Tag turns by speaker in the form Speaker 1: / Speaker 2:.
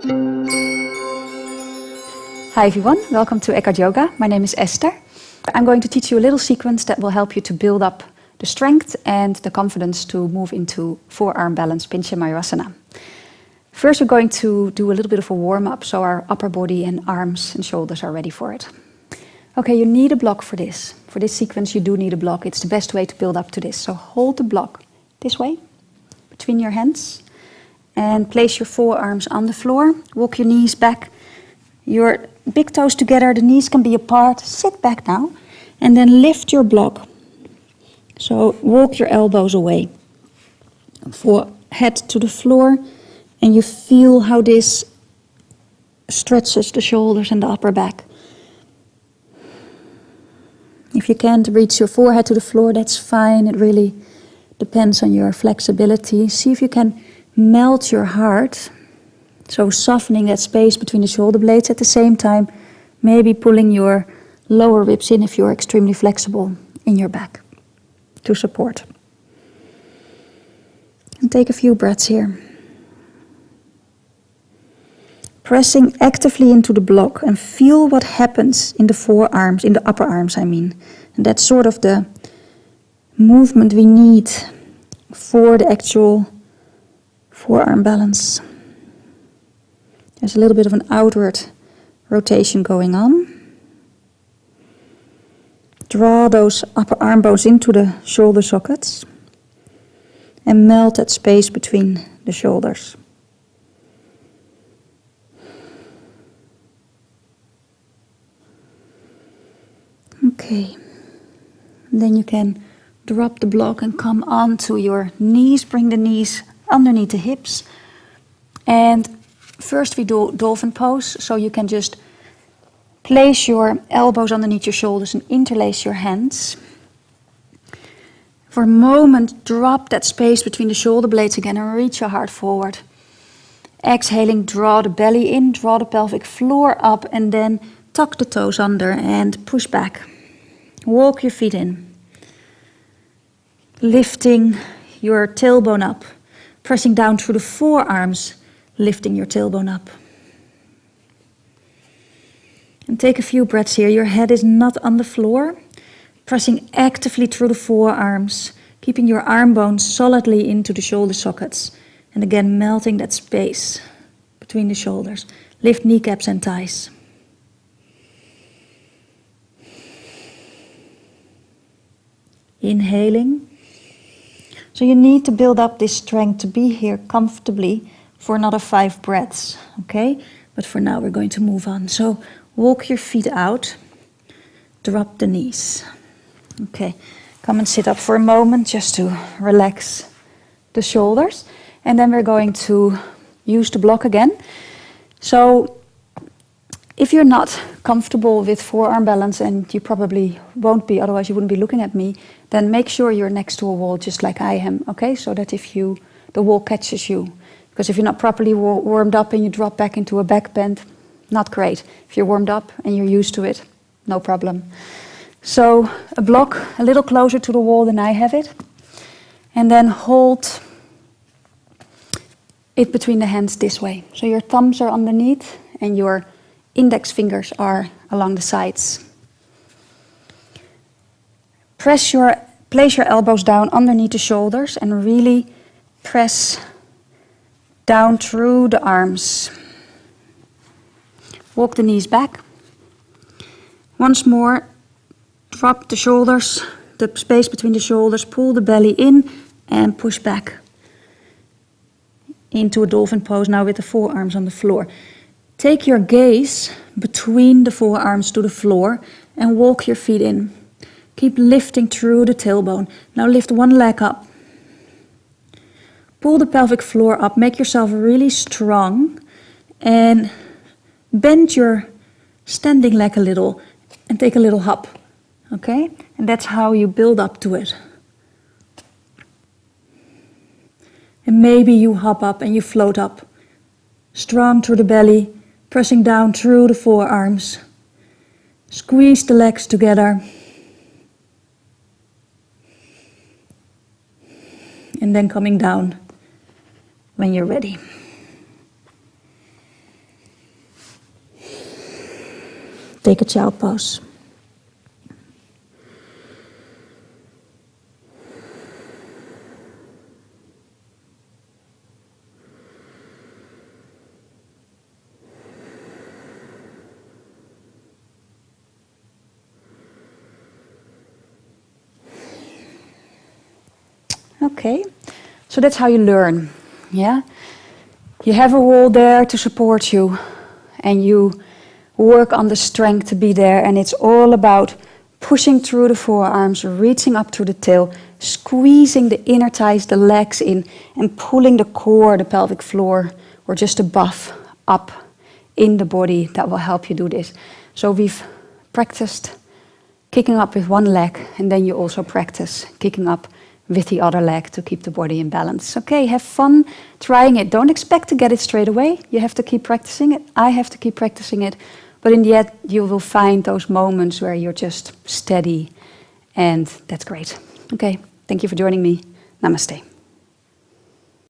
Speaker 1: Hi everyone, welcome to Eckhart Yoga. My name is Esther. I'm going to teach you a little sequence that will help you to build up the strength and the confidence to move into forearm balance Pincha Mayurasana. First we're going to do a little bit of a warm-up so our upper body and arms and shoulders are ready for it. Okay, you need a block for this. For this sequence you do need a block. It's the best way to build up to this. So hold the block this way, between your hands, and place your forearms on the floor. Walk your knees back, your big toes together, the knees can be apart. Sit back now, and then lift your block. So walk your elbows away. Forehead to the floor, and you feel how this stretches the shoulders and the upper back. If you can't reach your forehead to the floor, that's fine. It really depends on your flexibility. See if you can melt your heart, so softening that space between the shoulder blades at the same time, maybe pulling your lower ribs in if you're extremely flexible in your back to support. And take a few breaths here. Pressing actively into the block and feel what happens in the forearms, in the upper arms I mean. And that's sort of the movement we need for the actual forearm balance. There's a little bit of an outward rotation going on. Draw those upper arm bones into the shoulder sockets and melt that space between the shoulders. Okay, and then you can drop the block and come onto your knees. Bring the knees underneath the hips. And first we do dolphin pose, so you can just place your elbows underneath your shoulders and interlace your hands. For a moment, drop that space between the shoulder blades again and reach your heart forward. Exhaling, draw the belly in, draw the pelvic floor up, and then tuck the toes under and push back. Walk your feet in. Lifting your tailbone up, pressing down through the forearms, lifting your tailbone up. And take a few breaths here. Your head is not on the floor. Pressing actively through the forearms, keeping your arm bones solidly into the shoulder sockets. And again, melting that space between the shoulders. Lift kneecaps and thighs. Inhaling. So you need to build up this strength to be here comfortably for another 5 breaths, okay? But for now we're going to move on. So walk your feet out, drop the knees. Okay, come and sit up for a moment just to relax the shoulders. And then we're going to use the block again. So if you're not comfortable with forearm balance, and you probably won't be, otherwise you wouldn't be looking at me, then make sure you're next to a wall just like I am, okay? So that if the wall catches you. Because if you're not properly warmed up and you drop back into a back bend, not great. If you're warmed up and you're used to it, no problem. So a block a little closer to the wall than I have it. And then hold it between the hands this way. So your thumbs are underneath and your index fingers are along the sides. Place your elbows down underneath the shoulders and really press down through the arms. Walk the knees back. Once more, drop the shoulders, the space between the shoulders, pull the belly in and push back into a dolphin pose now with the forearms on the floor. Take your gaze between the forearms to the floor and walk your feet in. Keep lifting through the tailbone. Now lift one leg up. Pull the pelvic floor up. Make yourself really strong and bend your standing leg a little and take a little hop. Okay? And that's how you build up to it. And maybe you hop up and you float up. Strong through the belly, pressing down through the forearms. Squeeze the legs together. And then coming down when you're ready. Take a child pose. Okay, so that's how you learn, yeah? You have a wall there to support you, and you work on the strength to be there, and it's all about pushing through the forearms, reaching up through the tail, squeezing the inner thighs, the legs in, and pulling the core, the pelvic floor, or just above, up in the body. That will help you do this. So we've practiced kicking up with one leg, and then you also practice kicking up with the other leg to keep the body in balance. Okay, have fun trying it. Don't expect to get it straight away. You have to keep practicing it. I have to keep practicing it. But in the end, you will find those moments where you're just steady, and that's great. Okay, thank you for joining me. Namaste.